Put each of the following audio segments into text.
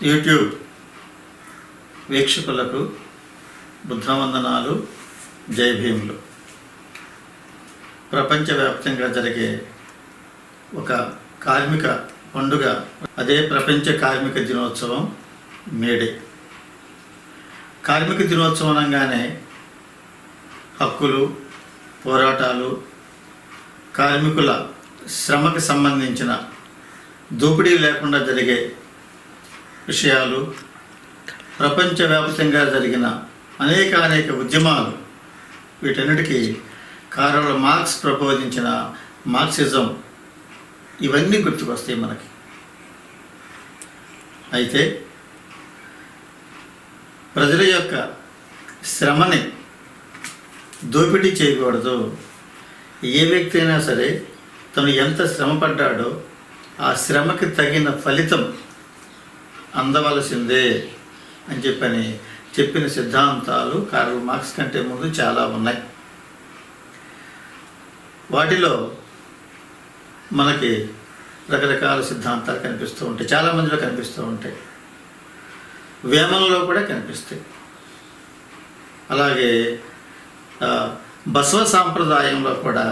YouTube వీక్షకులకు బుద్ధవందనాలు, జై భీములు. ప్రపంచవ్యాప్తంగా జరిగే ఒక కార్మిక పండుగ, అదే ప్రపంచ కార్మిక దినోత్సవం మేడే. కార్మిక దినోత్సవం అనగానే హక్కులు, పోరాటాలు, కార్మికుల శ్రమకు సంబంధించిన దోపిడీ లేకుండా జరిగే విషయాలు, ప్రపంచవ్యాప్తంగా జరిగిన అనేక ఉద్యమాలు, వీటన్నిటికీ కార్ల్ మార్క్స్ ప్రబోధించిన మార్క్సిజం, ఇవన్నీ గుర్తుకొస్తాయి మనకి. అయితే ప్రజల యొక్క శ్రమని దోపిడీ చేయకూడదు. ఏ వ్యక్తి అయినా సరే తను ఎంత శ్రమపడ్డాడో ఆ శ్రమకి తగిన ఫలితం అందవలసిందే అని చెప్పిన సిద్ధాంతాలు కార్ల్ మార్క్స్ కంటే ముందు చాలా ఉన్నాయి. వాటిలో మనకి రకరకాల సిద్ధాంతాలు కనిపిస్తూ ఉంటాయి, చాలామందిలో కనిపిస్తూ ఉంటాయి, వేమనలో కూడా కనిపిస్తాయి. అలాగే బసవ సాంప్రదాయంలో కూడా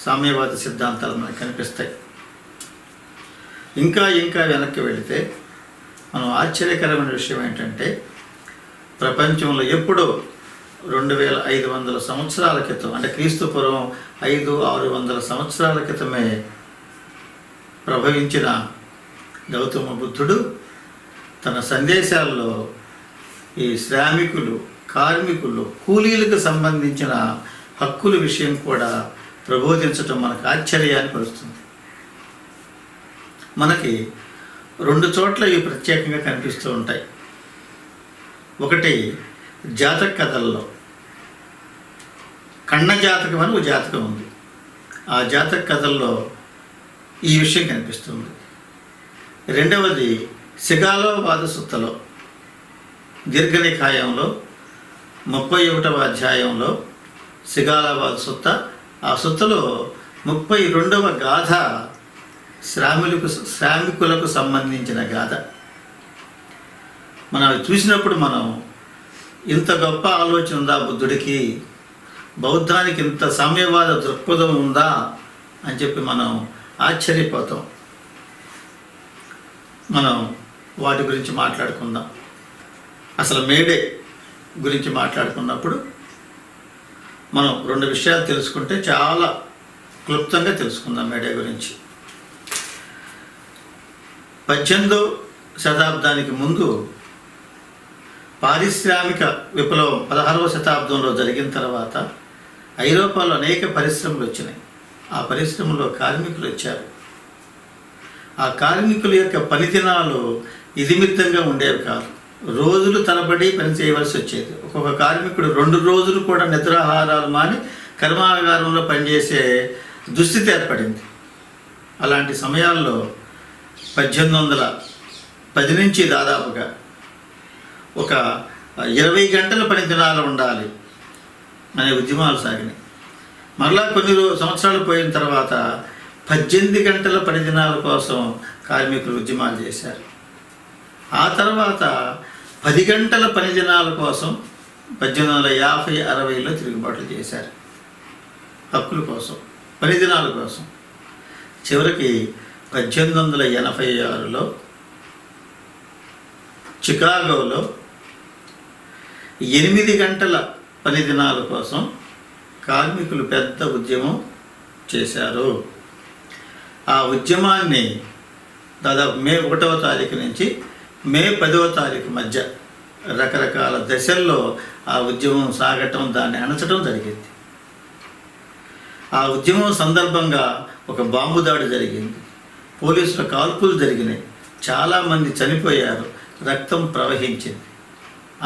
సామ్యవాద సిద్ధాంతాలు మనకు కనిపిస్తాయి. ఇంకా వెనక్కి వెళితే మనం ఆశ్చర్యకరమైన విషయం ఏంటంటే, ప్రపంచంలో ఎప్పుడో 2500 సంవత్సరాల క్రితం, అంటే క్రీస్తు పూర్వం 500-600 సంవత్సరాల క్రితమే ప్రభవించిన గౌతమ బుద్ధుడు తన సందేశాల్లో ఈ శ్రామికులు, కార్మికులు, కూలీలకు సంబంధించిన హక్కుల విషయం కూడా ప్రబోధించటం మనకు ఆశ్చర్యాన్ని పరుస్తుంది. మనకి 2 చోట్ల ఇవి ప్రత్యేకంగా కనిపిస్తూ ఉంటాయి. ఒకటి జాతక కథల్లో, కన్న జాతకం అని ఒక జాతకం ఉంది. ఆ జాతక కథల్లో ఈ విషయం కనిపిస్తుంది. రెండవది సిగాలోవాద సుత్తలో, దీర్ఘనికాయంలో 31వ అధ్యాయంలో సిగాలోవాద సుత్త. ఆ సుత్తలో 32వ గాథ శ్రామికులకు సంబంధించిన గాథ. మనం చూసినప్పుడు మనం ఇంత గొప్ప ఆలోచన ఉందా బుద్ధుడికి, బౌద్ధానికి ఇంత సామ్యవాద దృక్పథం ఉందా అని చెప్పి మనం ఆశ్చర్యపోతాం. మనం వాటి గురించి మాట్లాడుకుందాం. అసలు మేడే గురించి మాట్లాడుకున్నప్పుడు మనం 2 విషయాలు తెలుసుకుంటే చాలా క్లుప్తంగా తెలుసుకుందాం మేడే గురించి. 18వ శతాబ్దానికి ముందు పారిశ్రామిక విప్లవం 16వ శతాబ్దంలో జరిగిన తర్వాత ఐరోపాలో అనేక పరిశ్రమలు వచ్చినాయి. ఆ పరిశ్రమలో కార్మికులు వచ్చారు. ఆ కార్మికుల యొక్క పనిదినాలు ఇదిమిత్తంగా ఉండేవి కాదు. రోజులు తరబడి పని చేయవలసి వచ్చేది. ఒక్కొక్క కార్మికుడు 2 రోజులు కూడా నిద్రాహారాలు మాని కర్మాగారంలో పనిచేసే దుస్థితి ఏర్పడింది. అలాంటి సమయాల్లో 1810 నుంచి దాదాపుగా ఒక 20 గంటల పని దినాలు ఉండాలి అనే ఉద్యమాలు సాగినాయి. మరలా కొన్ని సంవత్సరాలు పోయిన తర్వాత 18 గంటల పని దినాల కోసం కార్మికులు ఉద్యమాలు చేశారు. ఆ తర్వాత 10 గంటల పని దినాల కోసం 1850-60లో తిరుగుబాట్లు చేశారు, హక్కుల కోసం, పని దినాల కోసం. చివరికి 1886లో చికాగోలో 8 గంటల పని దినాల కోసం కార్మికులు పెద్ద ఉద్యమం చేశారు. ఆ ఉద్యమాన్ని దాదాపు మే 1వ తారీఖు నుంచి మే 10వ తారీఖు మధ్య రకరకాల దశల్లో ఆ ఉద్యమం సాగటం, దాన్ని అణచడం జరిగింది. ఆ ఉద్యమం సందర్భంగా ఒక బాంబు దాడి జరిగింది, పోలీసుల కాల్పులు జరిగినాయి, చాలామంది చనిపోయారు, రక్తం ప్రవహించింది.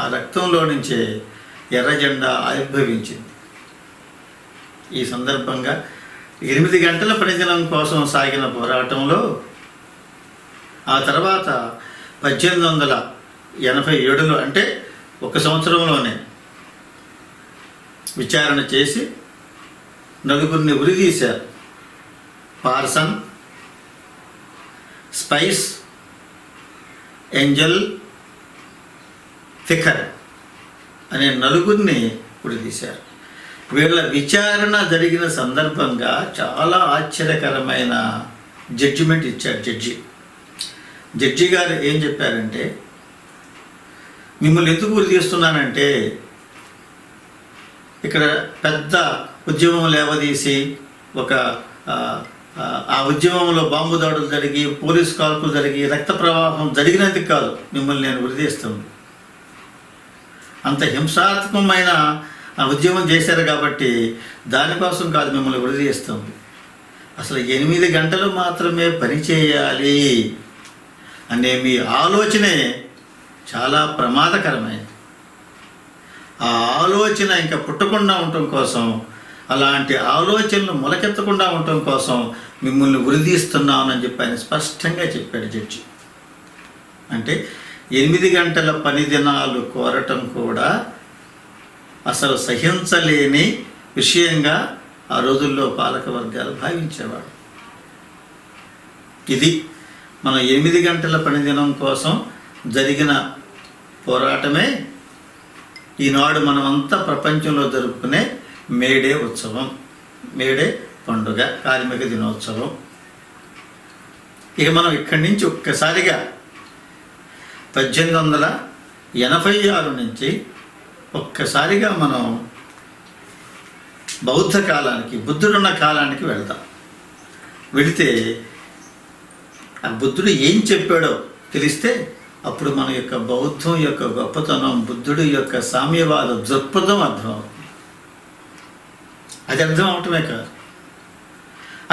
ఆ రక్తంలో నుంచే ఎర్ర జెండా ఆవిర్భవించింది. ఈ సందర్భంగా 8 గంటల పనిదినం కోసం సాగిన పోరాటంలో ఆ తర్వాత 1887లో, అంటే 1 సంవత్సరంలోనే విచారణ చేసి 4 ఉరిదీశారు. పార్సన్, స్పైస్, ఏంజల్, తిఖర్ అనే నలుగురిని ఉరితీశారు. వీళ్ళ విచారణ జరిగిన సందర్భంగా చాలా ఆశ్చర్యకరమైన జడ్జిమెంట్ ఇచ్చారు జడ్జి గారు ఏం చెప్పారంటే, మిమ్మల్ని ఎందుకు ఉరితీస్తున్నానంటే ఇక్కడ పెద్ద ఉద్యమం లేవదీసి ఆ ఉద్యమంలో బాంబు దాడులు జరిగి పోలీసు కాల్పులు జరిగి రక్త ప్రవాహం జరిగినందుకు కాదు మిమ్మల్ని నేను ఉరితీస్తుంది. అంత హింసాత్మకమైన ఉద్యమం చేశారు కాబట్టి దానికోసం కాదు మిమ్మల్ని ఉరితీస్తుంది. అసలు 8 గంటలు మాత్రమే పని చేయాలి అనే మీ ఆలోచనే చాలా ప్రమాదకరమైనది. ఆ ఆలోచన ఇంకా పుట్టకుండా ఉండటం కోసం, అలాంటి ఆలోచనలు మొలకెత్తకుండా ఉండటం కోసం మిమ్మల్ని ఉరితీస్తున్నానని చెప్పి ఆయన స్పష్టంగా చెప్పాడు జడ్జి. అంటే 8 గంటల పని దినాలు కోరటం కూడా అసలు సహించలేని విషయంగా ఆ రోజుల్లో పాలక వర్గాలు భావించేవాడు. ఇది మన 8 గంటల పని దినం కోసం జరిగిన పోరాటమే ఈనాడు మనమంతా ప్రపంచంలో జరుపుకునే మేడే ఉత్సవం, మేడే పండుగ, కార్మిక దినోత్సవం. ఇక మనం ఇక్కడి నుంచి ఒక్కసారిగా 1886 నుంచి ఒక్కసారిగా మనం బౌద్ధ కాలానికి, బుద్ధుడున్న కాలానికి వెళితే ఆ బుద్ధుడు ఏం చెప్పాడో తెలిస్తే అప్పుడు మన యొక్క బౌద్ధం యొక్క గొప్పతనం, బుద్ధుడి యొక్క సామ్యవాద దృక్పథం అర్థమవుతుంది. అది అర్థం అవటమే కాదు,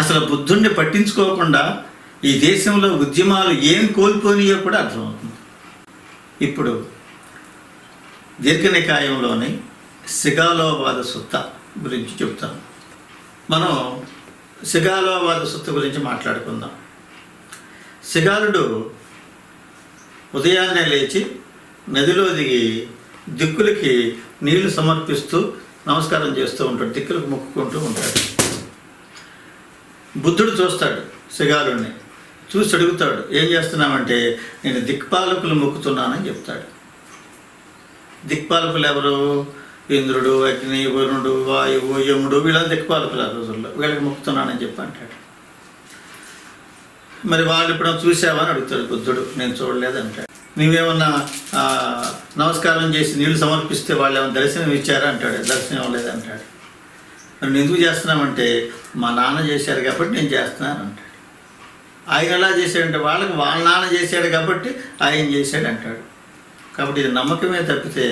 అసలు బుద్ధుడిని పట్టించుకోకుండా ఈ దేశంలో ఉద్యమాలు ఏం కోల్పోనియో కూడా అర్థమవుతుంది. ఇప్పుడు దీర్ఘనికాయంలోని సిగాలోవాద సుత్త గురించి చెప్తాను. మనం సిగాలోవాద సుత్త గురించి మాట్లాడుకుందాం. సిగాలుడు ఉదయాన్నే లేచి నదిలో దిగి దిక్కులకి నీళ్లు సమర్పిస్తూ నమస్కారం చేస్తూ ఉంటాడు, దిక్కులకు మొక్కుకుంటూ ఉంటాడు. బుద్ధుడు చూస్తాడు సిగాలుడిని, చూసి అడుగుతాడు, ఏం చేస్తున్నామంటే నేను దిక్పాలకులు మొక్కుతున్నానని చెప్తాడు. దిక్పాలకులు ఎవరు? ఇంద్రుడు, అగ్ని, వరుణుడు, వాయువు, యముడు, వీళ్ళ దిక్పాలకులు ఆ రోజుల్లో. వీళ్ళకి మొక్కుతున్నానని చెప్పి అంటాడు. మరి వాళ్ళు ఇప్పుడు చూసావా అని అడుగుతాడు బుద్ధుడు. నేను చూడలేదంటాడు. నువ్వేమన్నా నమస్కారం చేసి నీళ్లు సమర్పిస్తే వాళ్ళు ఏమైనా దర్శనం ఇచ్చారా అంటాడు. దర్శనం ఇవ్వలేదంటాడు. మరి నేను ఎందుకు చేస్తున్నామంటే మా నాన్న చేశారు కాబట్టి నేను చేస్తున్నాను అంటాడు. ఆయన ఎలా చేశాడంటే వాళ్ళకి వాళ్ళ నాన్న చేశాడు కాబట్టి ఆయన చేశాడు అంటాడు. కాబట్టి ఇది నమ్మకమే తప్పితే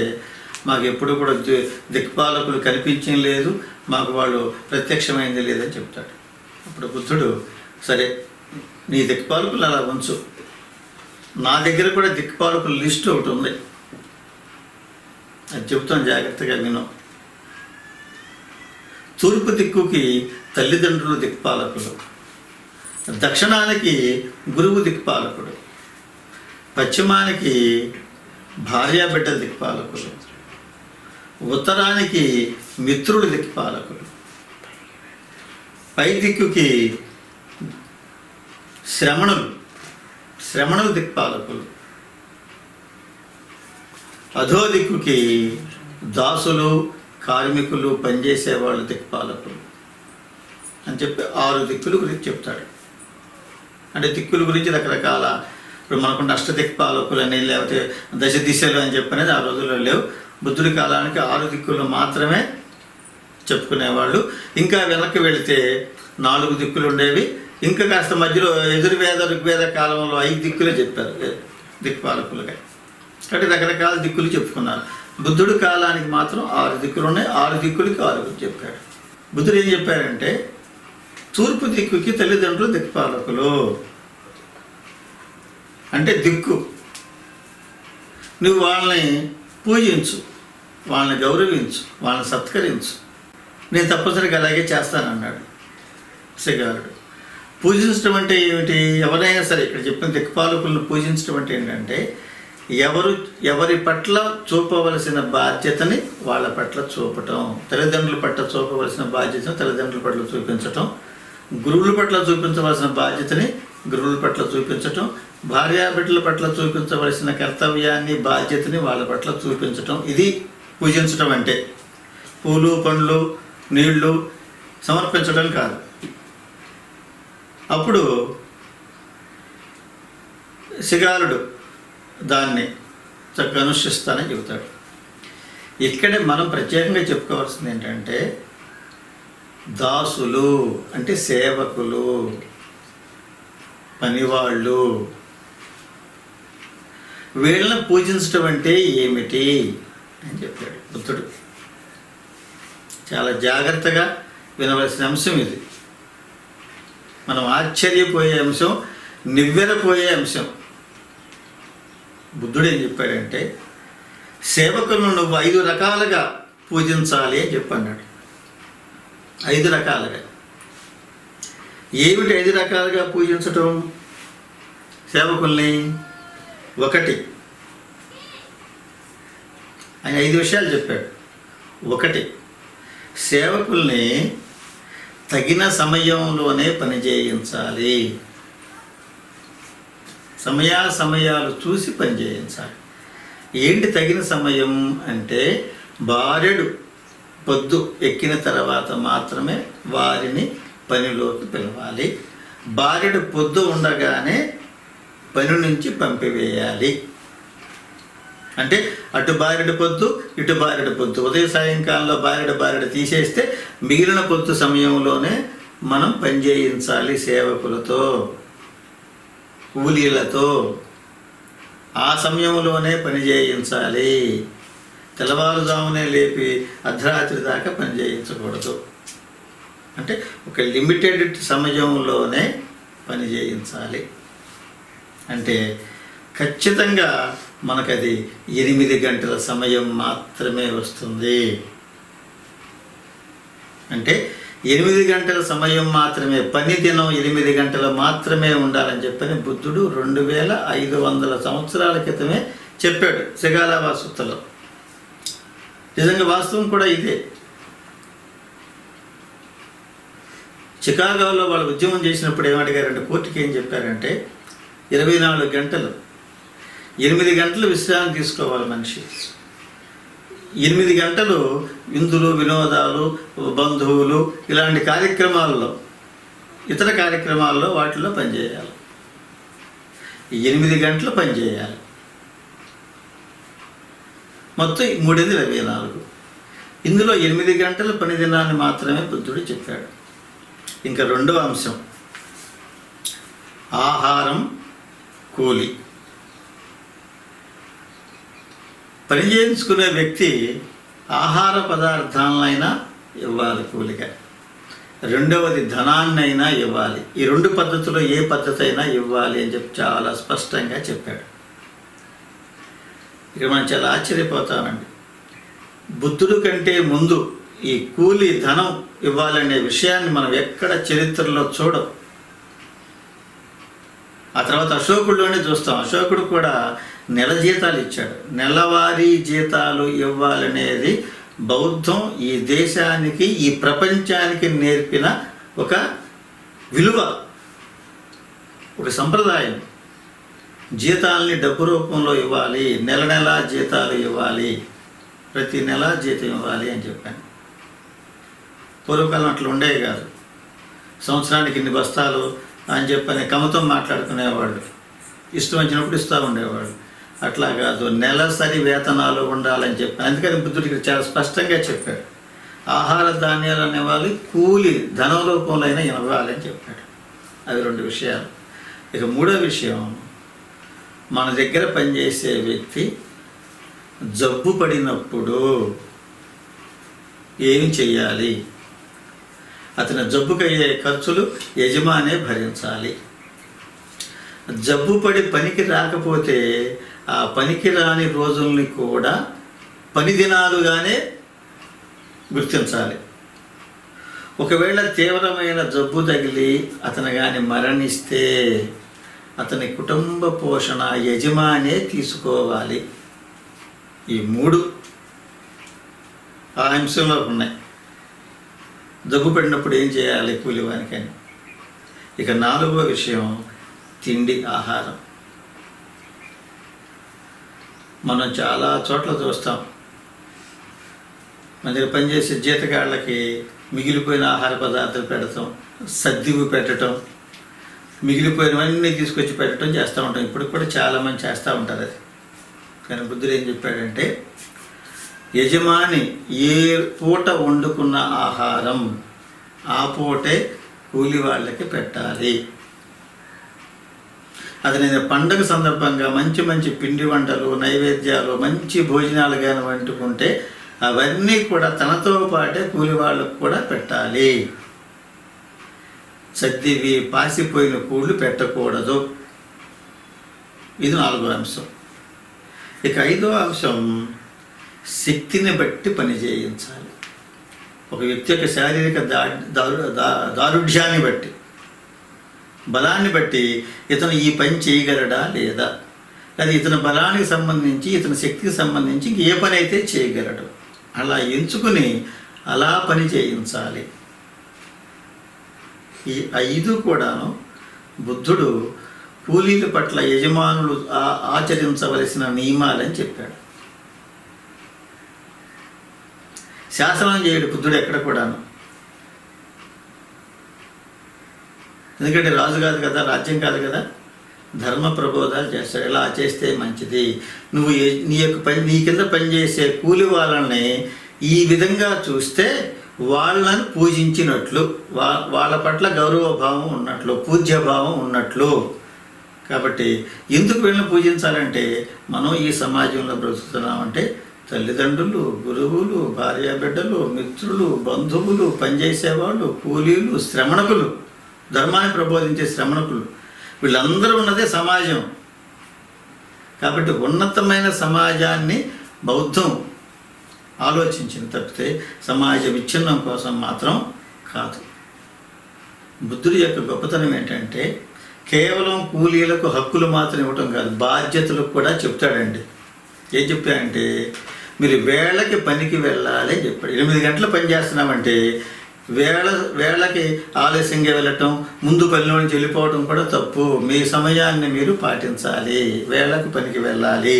మాకు ఎప్పుడు కూడా దిక్పాలకులు కనిపించడం లేదు, మాకు వాళ్ళు ప్రత్యక్షమైంది లేదని చెప్తాడు. అప్పుడు బుద్ధుడు, సరే నీ దిక్పాలకులు అలా ఉంచు, నా దగ్గర కూడా దిక్పాలకుల లిస్టు ఒకటి ఉంది, అది చెప్తాను జాగ్రత్తగా విను. తూర్పు దిక్కుకి తల్లిదండ్రులు దిక్పాలకులు, దక్షిణానికి గురువు దిక్పాలకుడు, పశ్చిమానికి భార్యాబిడ్డల దిక్పాలకులు, ఉత్తరానికి మిత్రులు దిక్పాలకులు, పై దిక్కుకి శ్రమణులు దిక్పాలకులు, అధో దిక్కుకి దాసులు, కార్మికులు, పనిచేసేవాళ్ళు దిక్పాలకులు అని చెప్పి 6 దిక్కుల గురించి చెప్తాడు. అంటే దిక్కుల గురించి రకరకాల, ఇప్పుడు మనకు అష్టదిక్పాలకులు అని లేకపోతే దశ దిశలు అని చెప్పనేది ఆ రోజుల్లో లేవు. బుద్ధుడి కాలానికి 6 దిక్కులు మాత్రమే చెప్పుకునేవాళ్ళు. ఇంకా వెనక్కి వెళితే 4 దిక్కులు ఉండేవి. ఇంకా కాస్త మధ్యలో యజుర్వేద, ఋగ్వేద కాలంలో 5 దిక్కులే చెప్పారు దిక్పాలకులుగా. కాబట్టి రకరకాల దిక్కులు చెప్పుకున్నారు. బుద్ధుడి కాలానికి మాత్రం 6 దిక్కులు ఉన్నాయి. 6 దిక్కులకి 6 చెప్పాడు. బుద్ధుడు ఏం చెప్పారంటే తూర్పు దిక్కుకి తల్లిదండ్రులు దిక్పాలకులు. అంటే దిక్కు, నువ్వు వాళ్ళని పూజించు, వాళ్ళని గౌరవించు, వాళ్ళని సత్కరించు. నేను తప్పనిసరిగా అలాగే చేస్తానన్నాడు సిగాలుడు. పూజించడం అంటే ఏమిటి? ఎవరైనా సరే ఇక్కడ చెప్పిన దిక్పాలకులను పూజించడం అంటే ఏంటంటే ఎవరి పట్ల చూపవలసిన బాధ్యతని వాళ్ళ పట్ల చూపటం, తల్లిదండ్రుల పట్ల చూపవలసిన బాధ్యతను తల్లిదండ్రుల పట్ల చూపించటం, గురువుల పట్ల చూపించవలసిన బాధ్యతని గురువుల పట్ల చూపించటం, భార్యాబిడ్డల పట్ల చూపించవలసిన కర్తవ్యాన్ని, బాధ్యతని వాళ్ళ పట్ల చూపించటం, ఇది పూజించటం అంటే. పూలు, పండ్లు, నీళ్లు సమర్పించడం కాదు. అప్పుడు శిగాలుడు దాన్ని చక్కగా అనుష్ఠిస్తానని చెబుతాడు. ఇక్కడే మనం ప్రత్యేకంగా చెప్పుకోవాల్సింది ఏంటంటే, దాసులు అంటే సేవకులు, పనివాళ్ళు, వీళ్ళని పూజించడం అంటే ఏమిటి అని చెప్పాడు బుద్ధుడు. చాలా జాగ్రత్తగా వినవలసిన అంశం ఇది. మనం ఆశ్చర్యపోయే అంశం, నివ్వెరపోయే అంశం. బుద్ధుడు ఏం చెప్పాడంటే, సేవకులను నువ్వు 5 రకాలుగా పూజించాలి అని చెప్పన్నాడు. 5 రకాలుగా. ఏమిటి 5 రకాలుగా పూజించటం సేవకుల్ని? 1, ఆయన 5 విషయాలు చెప్పాడు. 1, సేవకుల్ని తగిన సమయంలోనే పనిచేయించాలి. సమయాలు చూసి పనిచేయించాలి. ఏంటి తగిన సమయం అంటే, బారెడు పొద్దు ఎక్కిన తర్వాత మాత్రమే వారిని పనిలోకి పిలవాలి. బారెడు పొద్దు ఉండగానే పని నుంచి పంపివేయాలి. అంటే అటు బారెడు పొద్దు, ఇటు బారెడు పొద్దు. ఉదయ సాయంకాలంలో బారెడు తీసేస్తే మిగిలిన పొద్దు సమయంలోనే మనం పనిచేయించాలి. సేవకులతో, కూలీలతో ఆ సమయంలోనే పని చేయించాలి. తెల్లవారుజామునే లేపి అర్ధరాత్రి దాకా పని చేయించకూడదు. అంటే ఒక లిమిటెడ్ సమయంలోనే పని చేయించాలి. అంటే ఖచ్చితంగా మనకది 8 గంటల సమయం మాత్రమే వస్తుంది. అంటే 8 గంటల సమయం మాత్రమే, పని దినం 8 గంటలు మాత్రమే ఉండాలని చెప్పని బుద్ధుడు 2500 సంవత్సరాల క్రితమే చెప్పాడు శిగాలావా సుత్తలో. నిజంగా వాస్తవం కూడా ఇదే. చికాగోలో వాళ్ళు ఉద్యమం చేసినప్పుడు ఏమడిగారంటే, కోర్టుకి ఏం చెప్పారంటే, 24 గంటలు, 8 గంటలు విశ్రాంతి తీసుకోవాలి మనిషి. 8 గంటలు విందులు, వినోదాలు, బంధువులు, ఇలాంటి కార్యక్రమాల్లో, ఇతర కార్యక్రమాల్లో వాటిల్లో పనిచేయాలి. 8 గంటలు పనిచేయాలి. మొత్తం 3/24. ఇందులో 8 గంటల పని దినాన్ని మాత్రమే బుద్ధుడు చెప్పాడు. ఇంకా రెండవ అంశం ఆహారం, కూలి. పని చేయించుకునే వ్యక్తి ఆహార పదార్థాలనైనా ఇవ్వాలి కూలిగా. రెండవది ధనాన్నైనా ఇవ్వాలి. ఈ 2 పద్ధతుల్లో ఏ పద్ధతి అయినా ఇవ్వాలి అని చెప్పి చాలా స్పష్టంగా చెప్పాడు. ఇక మనం చాలా ఆశ్చర్యపోతామండి. బుద్ధుడు కంటే ముందు ఈ కూలి, ధనం ఇవ్వాలనే విషయాన్ని మనం ఎక్కడ చరిత్రలో చూడం. ఆ తర్వాత అశోకుడిలోనే చూస్తాం. అశోకుడు కూడా నెల జీతాలు ఇచ్చాడు. నెలవారీ జీతాలు ఇవ్వాలనేది బౌద్ధం ఈ దేశానికి, ఈ ప్రపంచానికి నేర్పిన ఒక విలువ, ఒక సంప్రదాయం. జీతాలని డబ్బు రూపంలో ఇవ్వాలి, నెల జీతాలు ఇవ్వాలి, ప్రతి నెల జీతం ఇవ్వాలి అని చెప్పాను. పూర్వకాలం అట్లా ఉండేవి కాదు. సంవత్సరానికి ఇన్ని బస్తాలు అని చెప్పని కమతం మాట్లాడుకునేవాళ్ళు. ఇష్టం వచ్చినప్పుడు ఇస్తూ ఉండేవాడు. అట్లా కాదు, నెలసరి వేతనాలు ఉండాలని చెప్పాను. అందుకని బుద్ధుడికి చాలా స్పష్టంగా చెప్పాడు. ఆహార ధాన్యాలు అనేవాళ్ళు కూలి ధనం రూపంలో అయినా ఇవ్వాలి అని చెప్పాడు. అవి 2 విషయాలు. ఇక 3వ విషయం, మన దగ్గర పనిచేసే వ్యక్తి జబ్బు పడినప్పుడు ఏమి చెయ్యాలి? అతని జబ్బుకయ్యే ఖర్చులు యజమానే భరించాలి. జబ్బు పడి పనికి రాకపోతే ఆ పనికి రాని రోజుల్ని కూడా పని దినాలుగానే గుర్తించాలి. ఒకవేళ తీవ్రమైన జబ్బు తగిలి అతను కానీ మరణిస్తే అతని కుటుంబ పోషణ యజమానే తీసుకోవాలి. ఈ 3 ఆ అంశంలో ఉన్నాయి. జబ్బు పడినప్పుడు ఏం చేయాలి కూలివానికని. ఇక 4వ విషయం తిండి, ఆహారం. మనం చాలా చోట్ల చూస్తాం. మన దగ్గర పనిచేసే జీతగాళ్ళకి మిగిలిపోయిన ఆహార పదార్థాలు పెడతాం, సద్దివి పెట్టడం, మిగిలిపోయినవన్నీ తీసుకొచ్చి పెట్టడం చేస్తూ ఉంటాం. ఇప్పుడు కూడా చాలామంది చేస్తూ ఉంటారు అది. కానీ బుద్ధుడు ఏం చెప్పాడంటే, యజమాని ఏ పూట వండుకున్న ఆహారం ఆ పూటే కూలి వాళ్ళకి పెట్టాలి. అది నేను పండుగ సందర్భంగా మంచి మంచి పిండి వంటలు, నైవేద్యాలు, మంచి భోజనాలు కానీ వండుకుంటే అవన్నీ కూడా తనతో పాటే కూలి వాళ్ళకు కూడా పెట్టాలి. సద్దివి పాసిపోయిన కూళ్ళు పెట్టకూడదు. ఇది 4వ అంశం. ఇక 5వ అంశం, శక్తిని బట్టి పని చేయించాలి. ఒక వ్యక్తి యొక్క శారీరక దారుఢ్యాన్ని బట్టి, బలాన్ని బట్టి ఇతను ఈ పని చేయగలడా లేదా, అది ఇతని బలానికి సంబంధించి, ఇతని శక్తికి సంబంధించి ఏ పని అయితే చేయగలడు అలా ఎంచుకుని అలా పని చేయించాలి. ఈ 5 కూడాను బుద్ధుడు కూలీల పట్ల యజమానులు ఆచరించవలసిన నియమాలని చెప్పాడు. శాసనం చేయడు బుద్ధుడు ఎక్కడ కూడాను. ఎందుకంటే రాజు కాదు కదా, రాజ్యం కాదు కదా, ధర్మ ప్రబోధాలు చేస్తాడు. ఇలా చేస్తే మంచిది, నువ్వు నీ కింద పనిచేసే కూలి వాళ్ళని ఈ విధంగా చూస్తే వాళ్ళని పూజించినట్లు, వాళ్ళ పట్ల గౌరవభావం ఉన్నట్లు, పూజ్యభావం ఉన్నట్లు. కాబట్టి ఎందుకు వీళ్ళని పూజించాలంటే, మనం ఈ సమాజంలో బ్రతుకుతున్నామంటే తల్లిదండ్రులు, గురువులు, భార్యాబిడ్డలు, మిత్రులు, బంధువులు, పనిచేసేవాళ్ళు, కూలీలు, శ్రమణకులు, ధర్మాన్ని ప్రబోధించే శ్రమణకులు, వీళ్ళందరూ ఉన్నదే సమాజం. కాబట్టి ఉన్నతమైన సమాజాన్ని బౌద్ధం ఆలోచించింది తప్పితే సమాజ విచ్ఛిన్నం కోసం మాత్రం కాదు. బుద్ధుడి యొక్క గొప్పతనం ఏంటంటే, కేవలం కూలీలకు హక్కులు మాత్రం ఇవ్వటం కాదు, బాధ్యతలకు కూడా చెప్తాడండి. ఏం చెప్పాడంటే, మీరు వేళకి పనికి వెళ్ళాలి అని చెప్పాడు. 8 గంటలు పని చేస్తున్నామంటే వేళకి ఆలస్యంగా వెళ్ళటం, ముందు పనిలో నుంచి వెళ్ళిపోవడం కూడా తప్పు. మీ సమయాన్ని మీరు పాటించాలి, వేళకు పనికి వెళ్ళాలి.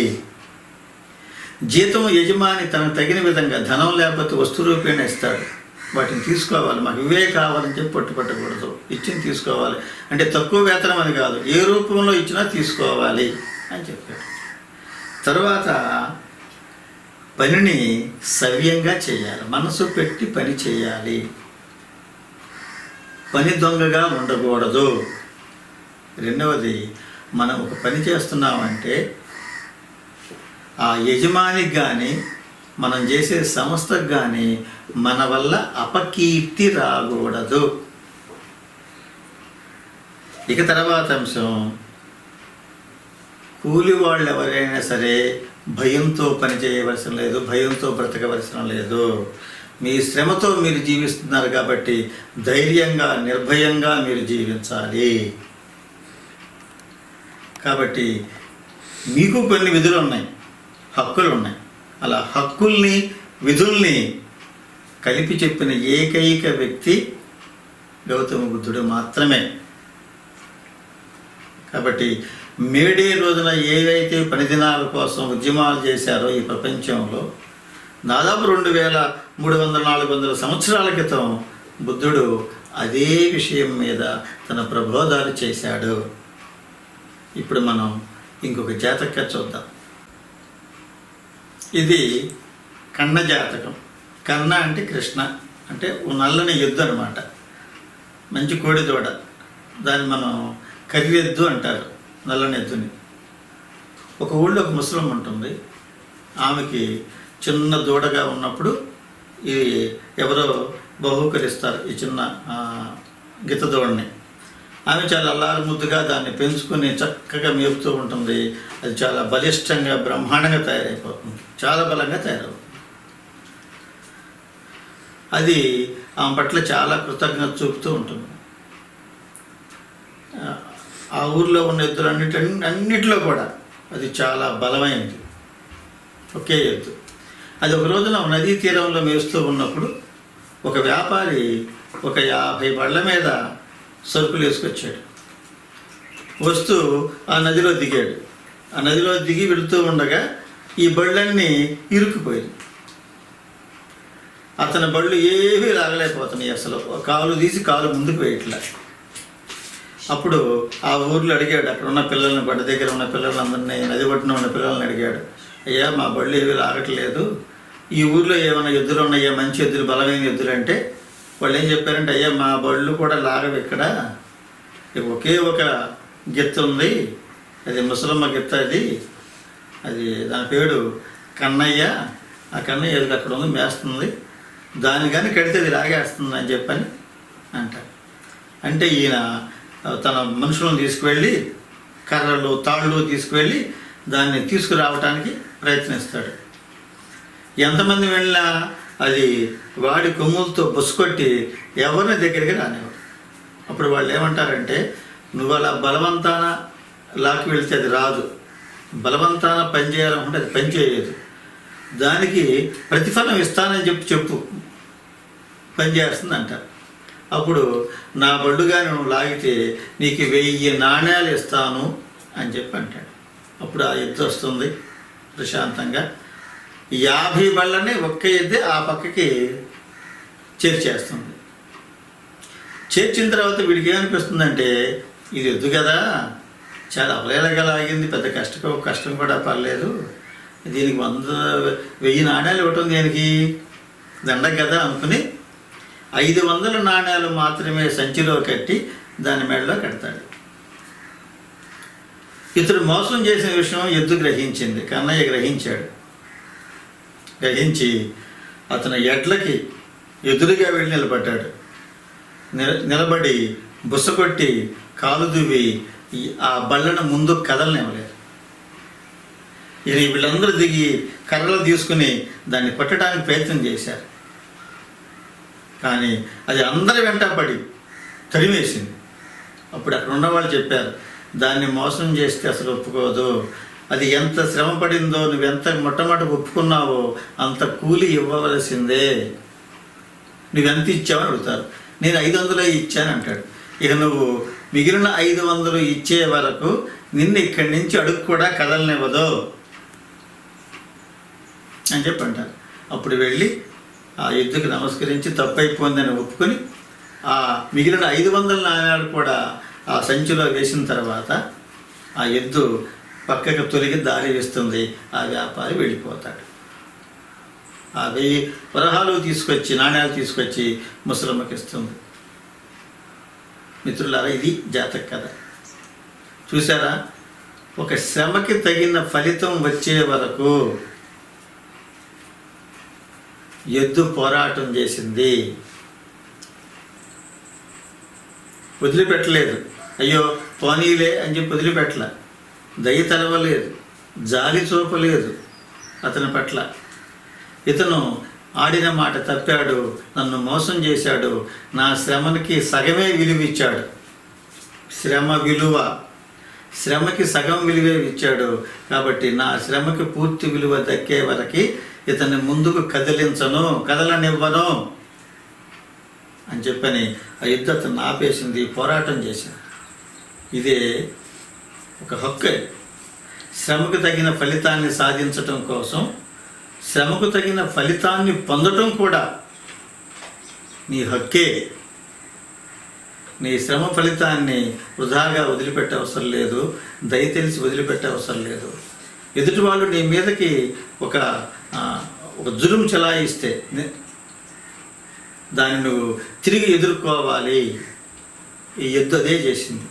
జీతం యజమాని తనకు తగిన విధంగా, ధనం లేకపోతే వస్తు రూపేణ ఇస్తాడు, వాటిని తీసుకోవాలి. మాకు ఇవే కావాలని చెప్పి పట్టుపట్టకూడదు, ఇచ్చింది తీసుకోవాలి. అంటే తక్కువ వేతనం అని కాదు, ఏ రూపంలో ఇచ్చినా తీసుకోవాలి అని చెప్పాడు. తర్వాత పనిని సవ్యంగా చేయాలి, మనసు పెట్టి పని చేయాలి, పని దొంగగా ఉండకూడదు. రెండవది, మనం ఒక పని చేస్తున్నామంటే ఆ యజమానికి కానీ మనం చేసే సంస్థకు కానీ మన వల్ల అపకీర్తి రాకూడదు. ఇక తర్వాత అంశం, కూలి వాళ్ళు ఎవరైనా సరే భయంతో పని చేయవలసిన లేదు, భయంతో బ్రతకవలసిన లేదు. మీ శ్రమతో మీరు జీవిస్తున్నారు కాబట్టి ధైర్యంగా, నిర్భయంగా మీరు జీవించాలి. కాబట్టి మీకు కొన్ని విధులు ఉన్నాయి, హక్కులు ఉన్నాయి. అలా హక్కుల్ని, విధుల్ని కలిపి చెప్పిన ఏకైక వ్యక్తి గౌతమ బుద్ధుడు మాత్రమే. కాబట్టి మేడే రోజున ఏవైతే పని దినాల కోసం ఉద్యమాలు చేశారో ఈ ప్రపంచంలో, దాదాపు 2300-400 సంవత్సరాల క్రితం బుద్ధుడు అదే విషయం మీద తన ప్రబోధాలు చేశాడు. ఇప్పుడు మనం ఇంకొక జాతక చూద్దాం. ఇది కన్న జాతకం. కన్న అంటే కృష్ణ, అంటే నల్లని ఎద్దు అనమాట, మంచి కోడి దూడ. దాన్ని మనం కర్రి ఎద్దు అంటారు, నల్లని ఎద్దుని. ఒక ఊళ్ళో ఒక ముసలమ్మ ఉంటుంది. ఆమెకి చిన్న దూడగా ఉన్నప్పుడు ఇది ఎవరో బహూకరిస్తారు ఈ చిన్న గిత్త దూడని. ఆమె చాలా అల్లారు ముద్దుగా దాన్ని పెంచుకొని చక్కగా మేపుతూ ఉంటుంది. అది చాలా బలిష్టంగా, బ్రహ్మాండంగా తయారైపోతుంది, చాలా బలంగా తయారవుతుంది. అది ఆమె పట్ల చాలా కృతజ్ఞత చూపుతూ ఉంటుంది. ఆ ఊర్లో ఉన్న ఎద్దులన్నిటిలో కూడా అది చాలా బలమైనది, ఒకే ఎద్దు. అది ఒక రోజున నదీ తీరంలో మేస్తూ ఉన్నప్పుడు ఒక వ్యాపారి ఒక 50 బళ్ళ మీద సరుకులు వేసుకొచ్చాడు. వస్తూ ఆ నదిలో దిగాడు. ఆ నదిలో దిగి వెళుతూ ఉండగా ఈ బళ్ళన్నీ ఇరుక్కుపోయింది. అతని బళ్ళు ఏమీ లాగలేకపోతున్నాయి, అసలు కాలు తీసి కాలు ముందుకు వేయట్లే. అప్పుడు ఆ ఊర్లో అడిగాడు, అక్కడ ఉన్న పిల్లల్ని, బడ్డ దగ్గర ఉన్న పిల్లలందరినీ, నది ఒడ్డున ఉన్న పిల్లల్ని అడిగాడు, అయ్యా మా బళ్ళు ఏవి లాగట్లేదు, ఈ ఊర్లో ఏమైనా ఎద్దులు ఉన్నాయా, మంచి ఎద్దులు, బలమైన ఎద్దులు అంటే వాళ్ళు ఏం చెప్పారంటే, అయ్యా మా బళ్ళు కూడా లాగవు, ఇక్కడ ఒకే ఒక గిత్త ఉంది, అది ముసలమ్మ గిత్త, అది దాని పేరు కన్నయ్య, ఆ కన్నయ్య ఎదురు అక్కడ ఉంది, మేస్తుంది, దాని కానీ కడితే అది లాగేస్తుంది అని చెప్పని అంటారు. అంటే ఈయన తన మనుషులను తీసుకువెళ్ళి కర్రలు తాళ్ళు తీసుకువెళ్ళి దాన్ని తీసుకురావటానికి ప్రయత్నిస్తాడు. ఎంతమంది వెళ్ళినా అది వాడి కొమ్ములతో బుసుకొట్టి ఎవరిని దగ్గరికి రానివ్వరు. అప్పుడు వాళ్ళు ఏమంటారంటే, నువ్వు అలా బలవంతాన లాక్కి వెళితే అది రాదు, బలవంతాన పని చేయాలనుకుంటే అది పని చేయలేదు, దానికి ప్రతిఫలం ఇస్తానని చెప్పు పని చేస్తుంది అంటారు. అప్పుడు నా బళ్ళుగా నువ్వు లాగితే నీకు 1000 నాణ్యాలు ఇస్తాను అని చెప్పి అంటాడు. అప్పుడు ఆ ఎద్దు వస్తుంది ప్రశాంతంగా, 50 బళ్ళని ఒక్క ఎద్దే ఆ పక్కకి చేర్చేస్తుంది. చేర్చిన తర్వాత వీడికి ఏమనిపిస్తుందంటే, ఇది ఎద్దు కదా, చాలా అవలేలగా లాగింది, పెద్ద కష్టం కూడా పర్లేదు, దీనికి 1000 నాణ్యాలు ఇవ్వటం దేనికి, దండగ కదా అనుకుని 500 నాణ్యాలు మాత్రమే సంచిలో కట్టి దాని మెడలో కడతాడు. ఇతడు మోసం చేసిన విషయం ఎద్దు గ్రహించింది, కన్నయ్య గ్రహించాడు. గ్రహించి అతను ఎడ్లకి ఎదురుగా వెళ్ళి నిలబడ్డాడు. నిలబడి బుసకొట్టి కాలు దువ్వి ఆ బళ్ళను ముందు కదలనివ్వలేదు. వీళ్ళందరూ దిగి కర్రలు తీసుకుని దాన్ని కొట్టడానికి ప్రయత్నం చేశారు. కానీ అది అందరి వెంట పడి తరిమేసింది. అప్పుడు అక్కడ ఉన్నవాళ్ళు చెప్పారు, దాన్ని మోసం చేస్తే అసలు ఒప్పుకోదు, అది ఎంత శ్రమ పడిందో, నువ్వెంత మొట్టమొదటి ఒప్పుకున్నావో అంత కూలి ఇవ్వవలసిందే, నువ్వెంత ఇచ్చావని అడుగుతారు. నేను 500 ఇచ్చాను అంటాడు. ఇక నువ్వు మిగిలిన 500 ఇచ్చే వరకు నిన్ను ఇక్కడి నుంచి అడుగు కూడా కదలనివ్వదు అని చెప్పి అంటారు. అప్పుడు వెళ్ళి ఆ ఎద్దుకి నమస్కరించి తప్పైపోయిందని ఒప్పుకొని ఆ మిగిలిన 500 నాణ్యాలు కూడా ఆ సంచిలో వేసిన తర్వాత ఆ ఎద్దు పక్కకు తొలగి దారి వేస్తుంది. ఆ వ్యాపారి వెళ్ళిపోతాడు. ఆ 1000 వరహాలు తీసుకొచ్చి, నాణ్యాలు తీసుకొచ్చి ముసలమ్మకి ఇస్తుంది. మిత్రులారా, ఇది జాతక కథ. చూసారా, ఒక శ్రమకి తగిన ఫలితం వచ్చే వరకు ఎద్దు పోరాటం చేసింది, వదిలిపెట్టలేదు. అయ్యో పోనీలే అని చెప్పి వదిలిపెట్టలే, దయ తెలవలేదు, జాలి చూపలేదు అతని పట్ల. ఇతను ఆడిన మాట తప్పాడు, నన్ను మోసం చేశాడు, నా శ్రమకి సగమే విలువ ఇచ్చాడు. శ్రమకి సగం విలువే ఇచ్చాడు, కాబట్టి నా శ్రమకి పూర్తి విలువ దక్కే వరకు ఇతన్ని ముందుకు కదలనివ్వను అని చెప్పని ఆ యుద్ధ అతను ఆపేసింది, పోరాటం చేసింది. ఇదే ఒక హక్కు. శ్రమకు తగిన ఫలితాన్ని సాధించటం కోసం, శ్రమకు తగిన ఫలితాన్ని పొందటం కూడా నీ హక్కే. నీ శ్రమ ఫలితాన్ని వృధాగా వదిలిపెట్టే అవసరం లేదు, దయ తెలిసి వదిలిపెట్టే అవసరం లేదు. ఎదుటి వాళ్ళు నీ మీదకి ఒక జులుం చలాయిస్తే దాన్ని నువ్వు తిరిగి ఎదుర్కోవాలి. ఈ ఎద్దు అదే చేసింది.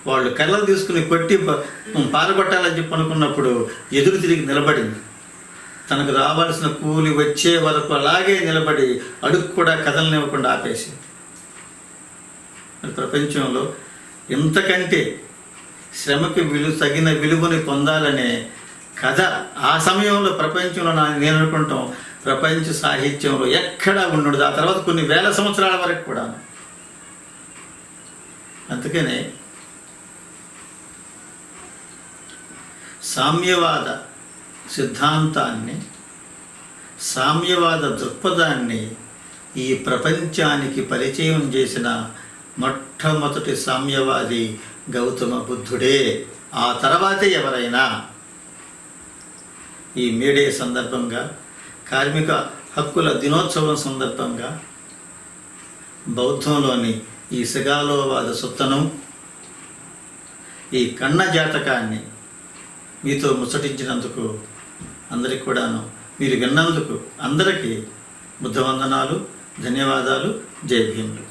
వాళ్ళు కర్రలు తీసుకుని కొట్టి పారగొట్టాలని చెప్పి అనుకున్నప్పుడు ఎదురు తిరిగి నిలబడింది. తనకు రావాల్సిన కూలి వచ్చే వరకు అలాగే నిలబడి అడుగు కూడా కదలనివ్వకుండా ఆపేసింది. ప్రపంచంలో ఇంతకంటే శ్రమకి తగిన విలువని పొందాలనే కథ ఆ సమయంలో ప్రపంచంలో నేను అనుకుంటాం ప్రపంచ సాహిత్యంలో ఎక్కడా ఉండదు. ఆ తర్వాత కొన్ని వేల సంవత్సరాల వరకు కూడా. అందుకనే సామ్యవాద సిద్ధాంతాన్ని, సామ్యవాద దృక్పథాన్ని ఈ ప్రపంచానికి పరిచయం చేసిన మొట్టమొదటి సామ్యవాది గౌతమ బుద్ధుడే. ఆ తర్వాతే ఎవరైనా. ఈ మేడే సందర్భంగా, కార్మిక హక్కుల దినోత్సవం సందర్భంగా బౌద్ధంలోని ఈ సిగాలోవాద సుత్తను, ఈ కన్న జాతకాన్ని మీతో ముచ్చటించినందుకు అందరికి కూడాను, మీరు విన్నందుకు అందరికీ బుద్ధవందనాలు, ధన్యవాదాలు. జై భీములు.